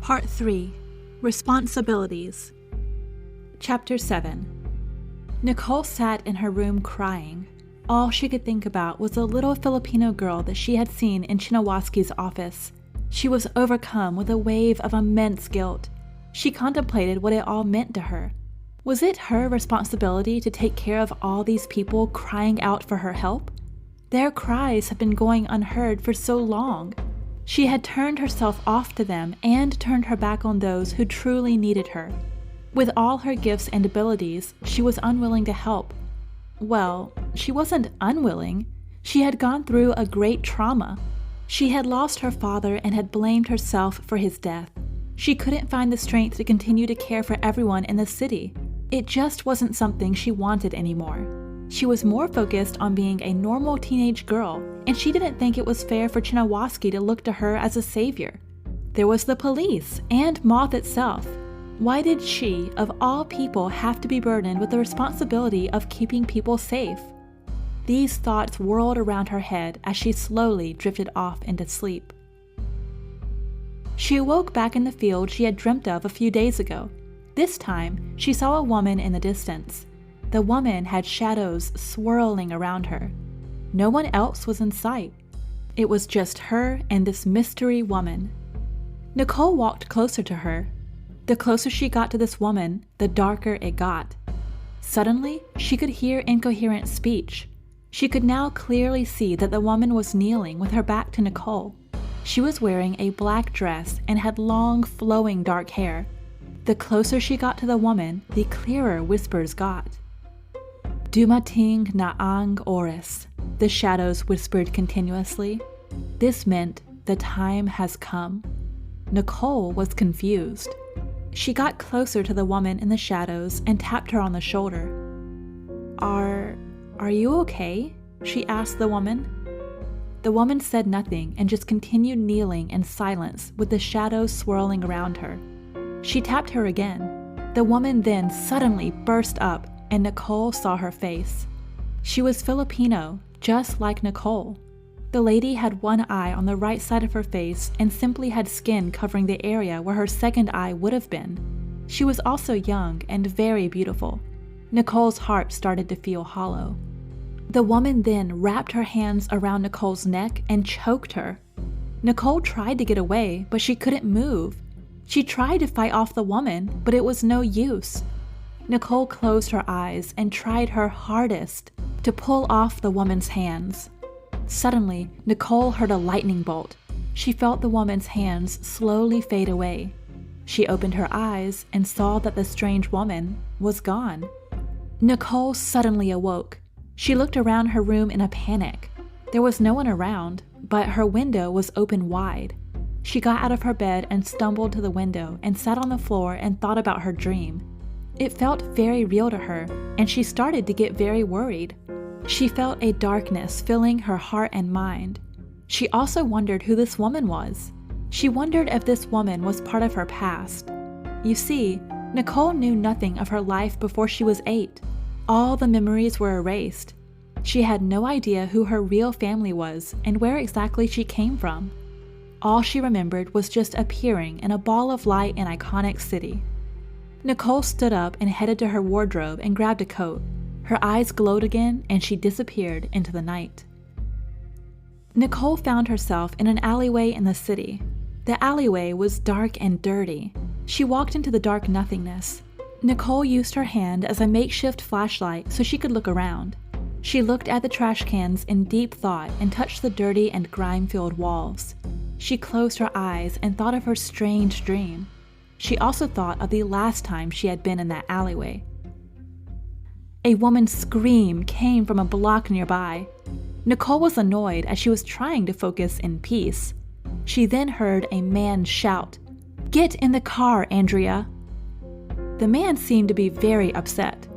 Part 3. Responsibilities. Chapter 7. Nicole sat in her room crying. All she could think about was the little Filipino girl that she had seen in Chinawaski's office. She was overcome with a wave of immense guilt. She contemplated what it all meant to her. Was it her responsibility to take care of all these people crying out for her help? Their cries had been going unheard for so long. She had turned herself off to them and turned her back on those who truly needed her. With all her gifts and abilities, she was unwilling to help. Well, she wasn't unwilling. She had gone through a great trauma. She had lost her father and had blamed herself for his death. She couldn't find the strength to continue to care for everyone in the city. It just wasn't something she wanted anymore. She was more focused on being a normal teenage girl, and she didn't think it was fair for Chinawaski to look to her as a savior. There was the police and Moth itself. Why did she, of all people, have to be burdened with the responsibility of keeping people safe? These thoughts whirled around her head as she slowly drifted off into sleep. She awoke back in the field she had dreamt of a few days ago. This time, she saw a woman in the distance. The woman had shadows swirling around her. No one else was in sight. It was just her and this mystery woman. Nicole walked closer to her. The closer she got to this woman, the darker it got. Suddenly, she could hear incoherent speech. She could now clearly see that the woman was kneeling with her back to Nicole. She was wearing a black dress and had long, flowing dark hair. The closer she got to the woman, the clearer whispers got. Dumating na ang oras, the shadows whispered continuously. This meant the time has come. Nicole was confused. She got closer to the woman in the shadows and tapped her on the shoulder. Are you okay? She asked the woman. The woman said nothing and just continued kneeling in silence with the shadows swirling around her. She tapped her again. The woman then suddenly burst up, and Nicole saw her face. She was Filipino, just like Nicole. The lady had one eye on the right side of her face and simply had skin covering the area where her second eye would have been. She was also young and very beautiful. Nicole's heart started to feel hollow. The woman then wrapped her hands around Nicole's neck and choked her. Nicole tried to get away, but she couldn't move. She tried to fight off the woman, but it was no use. Nicole closed her eyes and tried her hardest to pull off the woman's hands. Suddenly, Nicole heard a lightning bolt. She felt the woman's hands slowly fade away. She opened her eyes and saw that the strange woman was gone. Nicole suddenly awoke. She looked around her room in a panic. There was no one around, but her window was open wide. She got out of her bed and stumbled to the window and sat on the floor and thought about her dream. It felt very real to her, and she started to get very worried. She felt a darkness filling her heart and mind. She also wondered who this woman was. She wondered if this woman was part of her past. You see, Nicole knew nothing of her life before she was 8. All the memories were erased. She had no idea who her real family was and where exactly she came from. All she remembered was just appearing in a ball of light in iconic city. Nicole stood up and headed to her wardrobe and grabbed a coat. Her eyes glowed again and she disappeared into the night. Nicole found herself in an alleyway in the city. The alleyway was dark and dirty. She walked into the dark nothingness. Nicole used her hand as a makeshift flashlight so she could look around. She looked at the trash cans in deep thought and touched the dirty and grime-filled walls. She closed her eyes and thought of her strange dream. She also thought of the last time she had been in that alleyway. A woman's scream came from a block nearby. Nicole was annoyed as she was trying to focus in peace. She then heard a man shout, "Get in the car, Andrea!" The man seemed to be very upset.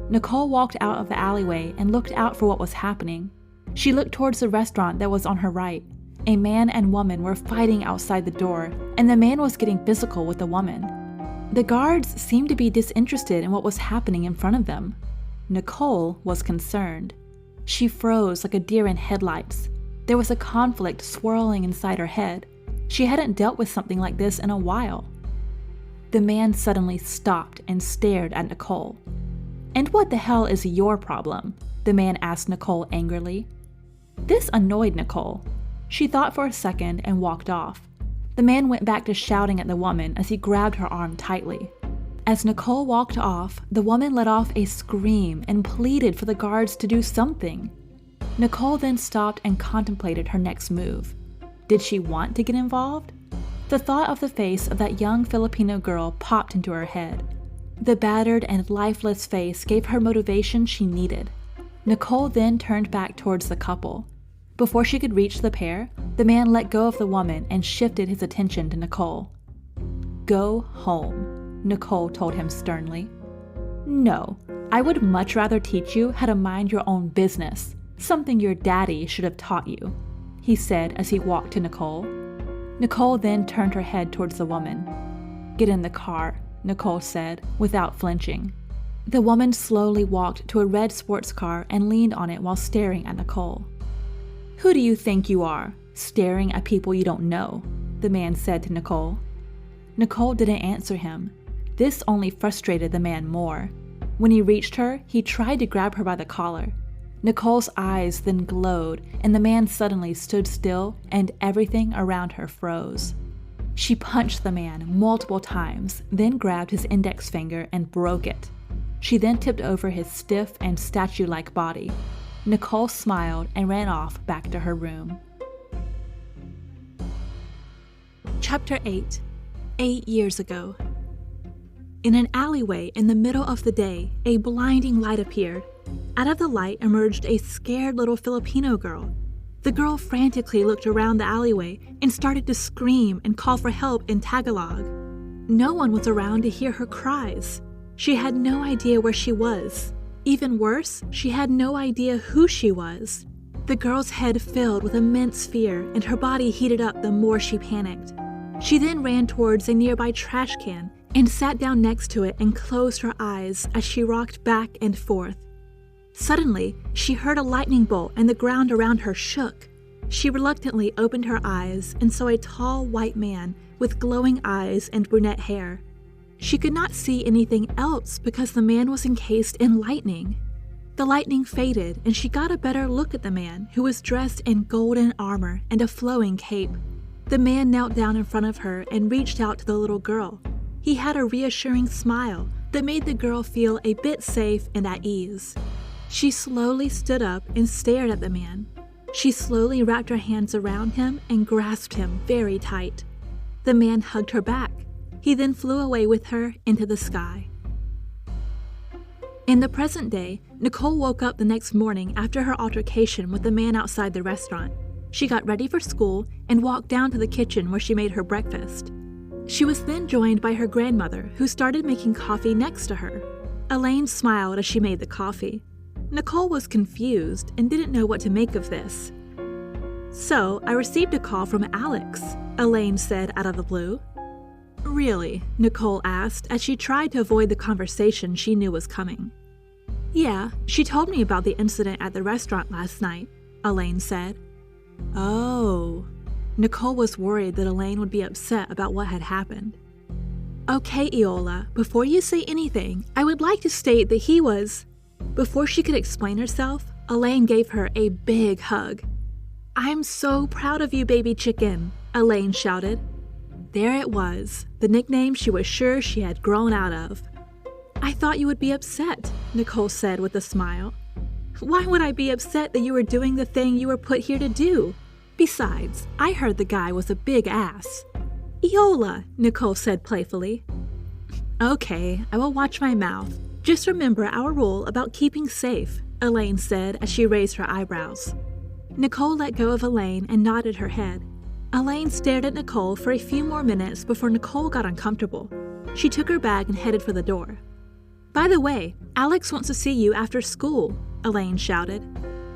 Nicole walked out of the alleyway and looked out for what was happening. She looked towards the restaurant that was on her right. A man and woman were fighting outside the door, and the man was getting physical with the woman. The guards seemed to be disinterested in what was happening in front of them. Nicole was concerned. She froze like a deer in headlights. There was a conflict swirling inside her head. She hadn't dealt with something like this in a while. The man suddenly stopped and stared at Nicole. "And what the hell is your problem?" the man asked Nicole angrily. This annoyed Nicole. She thought for a second and walked off. The man went back to shouting at the woman as he grabbed her arm tightly. As Nicole walked off, the woman let off a scream and pleaded for the guards to do something. Nicole then stopped and contemplated her next move. Did she want to get involved? The thought of the face of that young Filipino girl popped into her head. The battered and lifeless face gave her motivation she needed. Nicole then turned back towards the couple. Before she could reach the pair, the man let go of the woman and shifted his attention to Nicole. "Go home," Nicole told him sternly. "No, I would much rather teach you how to mind your own business, something your daddy should have taught you," he said as he walked to Nicole. Nicole then turned her head towards the woman. "Get in the car," Nicole said, without flinching. The woman slowly walked to a red sports car and leaned on it while staring at Nicole. "Who do you think you are, staring at people you don't know?" the man said to Nicole. Nicole didn't answer him. This only frustrated the man more. When he reached her, he tried to grab her by the collar. Nicole's eyes then glowed, and the man suddenly stood still, and everything around her froze. She punched the man multiple times, then grabbed his index finger and broke it. She then tipped over his stiff and statue-like body. Nicole smiled and ran off back to her room. Chapter 8. 8 years ago. In an alleyway in the middle of the day, a blinding light appeared. Out of the light emerged a scared little Filipino girl. The girl frantically looked around the alleyway and started to scream and call for help in Tagalog. No one was around to hear her cries. She had no idea where she was. Even worse, she had no idea who she was. The girl's head filled with immense fear, and her body heated up the more she panicked. She then ran towards a nearby trash can and sat down next to it and closed her eyes as she rocked back and forth. Suddenly, she heard a lightning bolt and the ground around her shook. She reluctantly opened her eyes and saw a tall white man with glowing eyes and brunette hair. She could not see anything else because the man was encased in lightning. The lightning faded and she got a better look at the man, who was dressed in golden armor and a flowing cape. The man knelt down in front of her and reached out to the little girl. He had a reassuring smile that made the girl feel a bit safe and at ease. She slowly stood up and stared at the man. She slowly wrapped her hands around him and grasped him very tight. The man hugged her back. He then flew away with her into the sky. In the present day, Nicole woke up the next morning after her altercation with the man outside the restaurant. She got ready for school and walked down to the kitchen where she made her breakfast. She was then joined by her grandmother, who started making coffee next to her. Elaine smiled as she made the coffee. Nicole was confused and didn't know what to make of this. "So, I received a call from Alex," Elaine said out of the blue. "Really?" Nicole asked as she tried to avoid the conversation she knew was coming. "Yeah, she told me about the incident at the restaurant last night," Elaine said. "Oh." Nicole was worried that Elaine would be upset about what had happened. "Okay, Iola, before you say anything, I would like to state that he was..." Before she could explain herself, Elaine gave her a big hug. "I'm so proud of you, baby chicken," Elaine shouted. There it was, the nickname she was sure she had grown out of. "I thought you would be upset," Nicole said with a smile. "Why would I be upset that you were doing the thing you were put here to do? Besides, I heard the guy was a big ass." "Iola," Nicole said playfully. "Okay, I will watch my mouth. Just remember our rule about keeping safe," Elaine said as she raised her eyebrows. Nicole let go of Elaine and nodded her head. Elaine stared at Nicole for a few more minutes before Nicole got uncomfortable. She took her bag and headed for the door. "By the way, Alex wants to see you after school," Elaine shouted.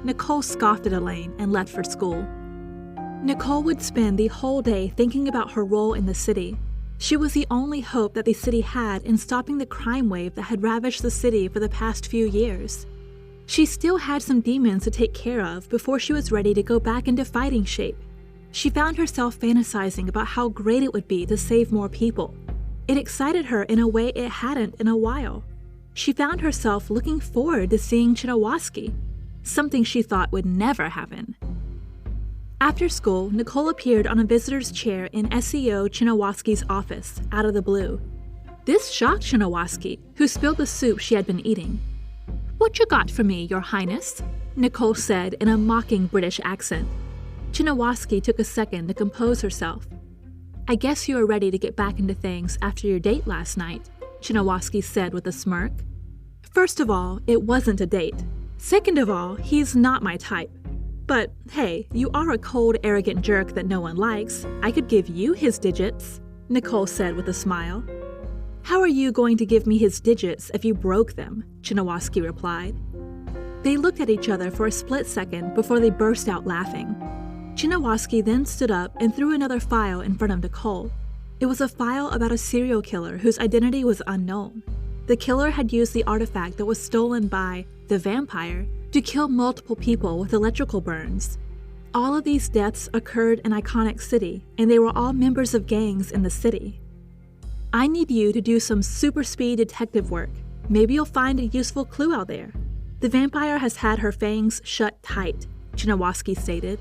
Nicole scoffed at Elaine and left for school. Nicole would spend the whole day thinking about her role in the city. She was the only hope that the city had in stopping the crime wave that had ravaged the city for the past few years. She still had some demons to take care of before she was ready to go back into fighting shape. She found herself fantasizing about how great it would be to save more people. It excited her in a way it hadn't in a while. She found herself looking forward to seeing Chinawaski, something she thought would never happen. After school, Nicole appeared on a visitor's chair in SEO Chinawaski's office, out of the blue. This shocked Chinawaski, who spilled the soup she had been eating. "What you got for me, Your Highness?" Nicole said in a mocking British accent. Chinawaski took a second to compose herself. "I guess you are ready to get back into things after your date last night," Chinawaski said with a smirk. "First of all, it wasn't a date. Second of all, he's not my type. But hey, you are a cold, arrogant jerk that no one likes. I could give you his digits," Nicole said with a smile. "How are you going to give me his digits if you broke them?" Chinawaski replied. They looked at each other for a split second before they burst out laughing. Chinawaski then stood up and threw another file in front of Nicole. It was a file about a serial killer whose identity was unknown. The killer had used the artifact that was stolen by the vampire to kill multiple people with electrical burns. All of these deaths occurred in Iconic City, and they were all members of gangs in the city. "I need you to do some super speed detective work. Maybe you'll find a useful clue out there. The vampire has had her fangs shut tight," Chinawaski stated.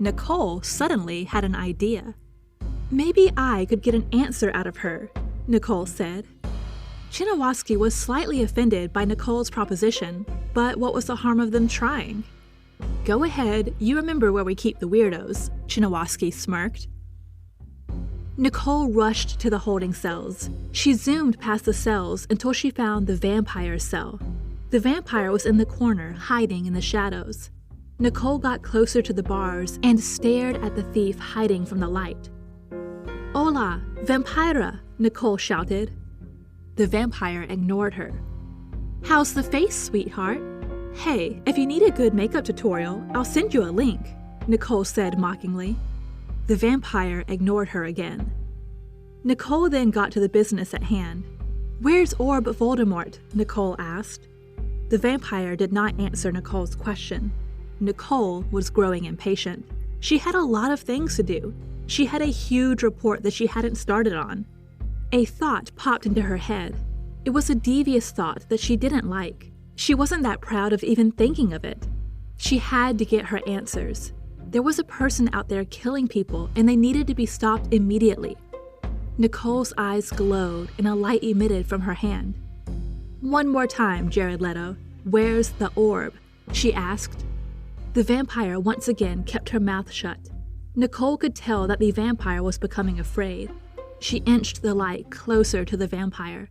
Nicole suddenly had an idea. "Maybe I could get an answer out of her," Nicole said. Chinawaski was slightly offended by Nicole's proposition, but what was the harm of them trying? "Go ahead, you remember where we keep the weirdos," Chinawaski smirked. Nicole rushed to the holding cells. She zoomed past the cells until she found the vampire's cell. The vampire was in the corner, hiding in the shadows. Nicole got closer to the bars and stared at the thief hiding from the light. "Hola, vampira!" Nicole shouted. The vampire ignored her. "How's the face, sweetheart? Hey, if you need a good makeup tutorial, I'll send you a link," Nicole said mockingly. The vampire ignored her again. Nicole then got to the business at hand. "Where's Orb Voldemort?" Nicole asked. The vampire did not answer Nicole's question. Nicole was growing impatient. She had a lot of things to do. She had a huge report that she hadn't started on. A thought popped into her head. It was a devious thought that she didn't like. She wasn't that proud of even thinking of it. She had to get her answers. There was a person out there killing people, and they needed to be stopped immediately. Nicole's eyes glowed, and a light emitted from her hand. "One more time, Jared Leto. Where's the orb?" she asked. The vampire once again kept her mouth shut. Nicole could tell that the vampire was becoming afraid. She inched the light closer to the vampire.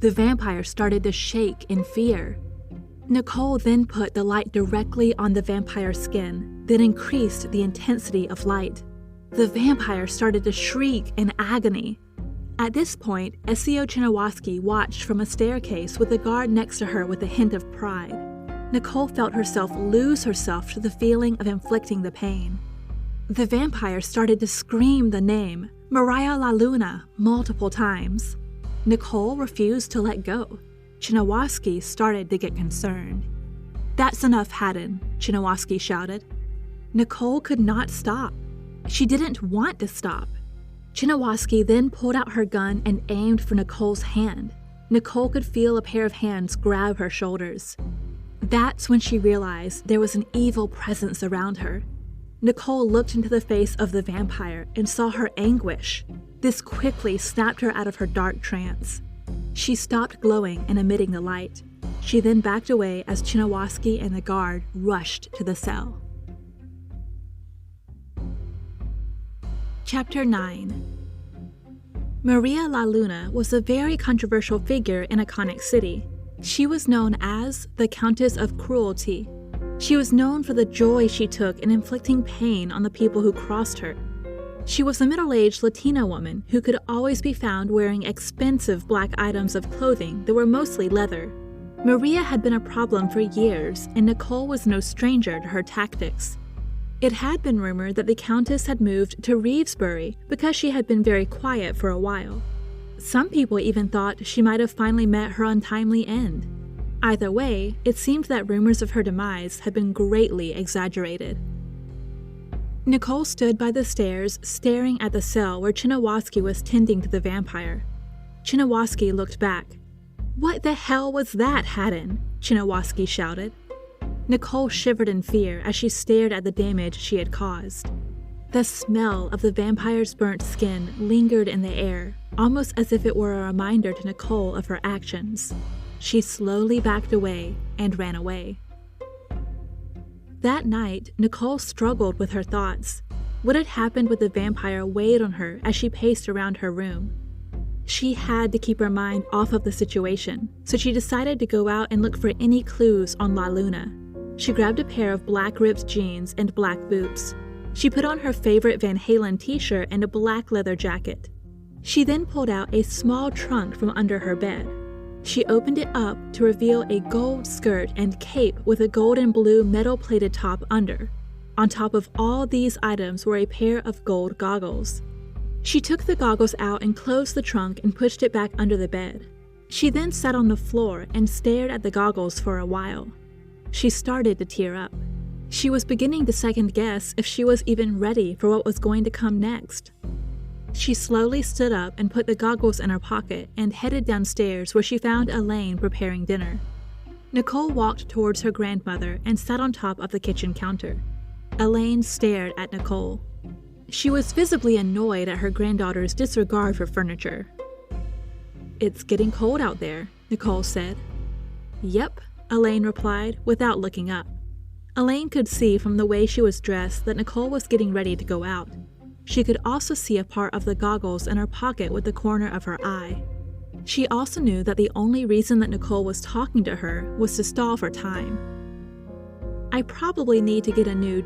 The vampire started to shake in fear. Nicole then put the light directly on the vampire's skin, then increased the intensity of light. The vampire started to shriek in agony. At this point, SEO Chinawaski watched from a staircase with a guard next to her with a hint of pride. Nicole felt herself lose herself to the feeling of inflicting the pain. The vampire started to scream the name, Maria La Luna, multiple times. Nicole refused to let go. Chinawaski started to get concerned. "That's enough, Haddon," Chinawaski shouted. Nicole could not stop. She didn't want to stop. Chinawaski then pulled out her gun and aimed for Nicole's hand. Nicole could feel a pair of hands grab her shoulders. That's when she realized there was an evil presence around her. Nicole looked into the face of the vampire and saw her anguish. This quickly snapped her out of her dark trance. She stopped glowing and emitting the light. She then backed away as Chinawaski and the guard rushed to the cell. Chapter 9. Maria La Luna was a very controversial figure in Iconic City. She was known as the Countess of Cruelty. She was known for the joy she took in inflicting pain on the people who crossed her. She was a middle-aged Latina woman who could always be found wearing expensive black items of clothing that were mostly leather. Maria had been a problem for years, and Nicole was no stranger to her tactics. It had been rumored that the Countess had moved to Reevesbury because she had been very quiet for a while. Some people even thought she might have finally met her untimely end. Either way, it seemed that rumors of her demise had been greatly exaggerated. Nicole stood by the stairs, staring at the cell where Chinawaski was tending to the vampire. Chinawaski looked back. "What the hell was that, Haddon?" Chinawaski shouted. Nicole shivered in fear as she stared at the damage she had caused. The smell of the vampire's burnt skin lingered in the air, almost as if it were a reminder to Nicole of her actions. She slowly backed away and ran away. That night, Nicole struggled with her thoughts. What had happened with the vampire weighed on her as she paced around her room. She had to keep her mind off of the situation, so she decided to go out and look for any clues on La Luna. She grabbed a pair of black ripped jeans and black boots. She put on her favorite Van Halen t-shirt and a black leather jacket. She then pulled out a small trunk from under her bed. She opened it up to reveal a gold skirt and cape with a gold and blue metal-plated top under. On top of all these items were a pair of gold goggles. She took the goggles out and closed the trunk and pushed it back under the bed. She then sat on the floor and stared at the goggles for a while. She started to tear up. She was beginning to second guess if she was even ready for what was going to come next. She slowly stood up and put the goggles in her pocket and headed downstairs where she found Elaine preparing dinner. Nicole walked towards her grandmother and sat on top of the kitchen counter. Elaine stared at Nicole. She was visibly annoyed at her granddaughter's disregard for furniture. "It's getting cold out there," Nicole said. "Yep," Elaine replied without looking up. Elaine could see from the way she was dressed that Nicole was getting ready to go out. She could also see a part of the goggles in her pocket with the corner of her eye. She also knew that the only reason that Nicole was talking to her was to stall for time. "I probably need to get a new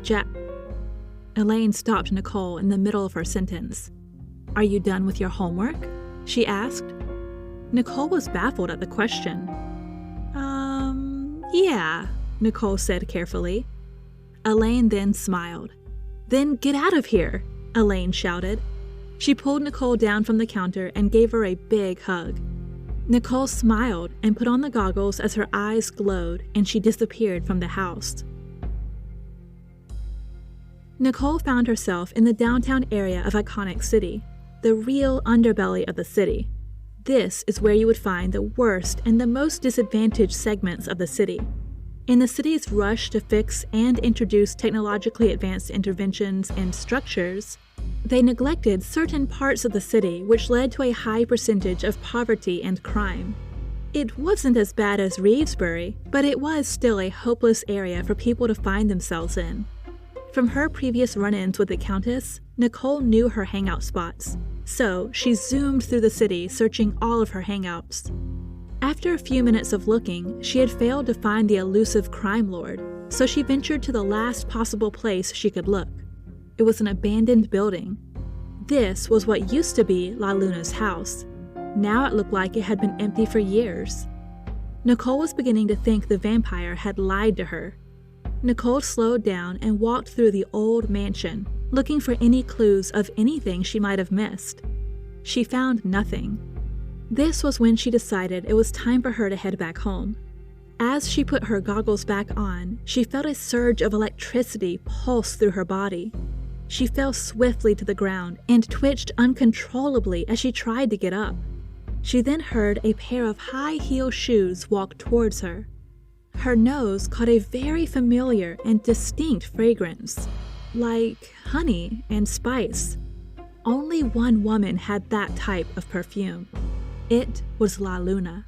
Elaine stopped Nicole in the middle of her sentence. "Are you done with your homework?" she asked. Nicole was baffled at the question. Yeah, Nicole said carefully. Elaine then smiled. "Then get out of here," Elaine shouted. She pulled Nicole down from the counter and gave her a big hug. Nicole smiled and put on the goggles as her eyes glowed, and she disappeared from the house. Nicole found herself in the downtown area of Iconic City, the real underbelly of the city. This is where you would find the worst and the most disadvantaged segments of the city. In the city's rush to fix and introduce technologically advanced interventions and structures, they neglected certain parts of the city, which led to a high percentage of poverty and crime. It wasn't as bad as Reevesbury, but it was still a hopeless area for people to find themselves in. From her previous run-ins with the Countess, Nicole knew her hangout spots, so she zoomed through the city searching all of her hangouts. After a few minutes of looking, she had failed to find the elusive crime lord, so she ventured to the last possible place she could look. It was an abandoned building. This was what used to be La Luna's house. Now it looked like it had been empty for years. Nicole was beginning to think the vampire had lied to her. Nicole slowed down and walked through the old mansion, looking for any clues of anything she might have missed. She found nothing. This was when she decided it was time for her to head back home. As she put her goggles back on, she felt a surge of electricity pulse through her body. She fell swiftly to the ground and twitched uncontrollably as she tried to get up. She then heard a pair of high-heel shoes walk towards her. Her nose caught a very familiar and distinct fragrance, like honey and spice. Only one woman had that type of perfume. It was La Luna.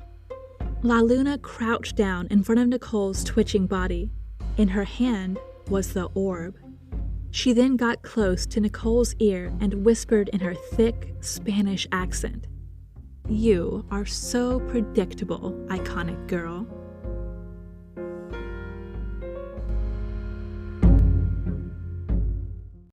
La Luna crouched down in front of Nicole's twitching body. In her hand was the orb. She then got close to Nicole's ear and whispered in her thick Spanish accent, "You are so predictable, iconic girl."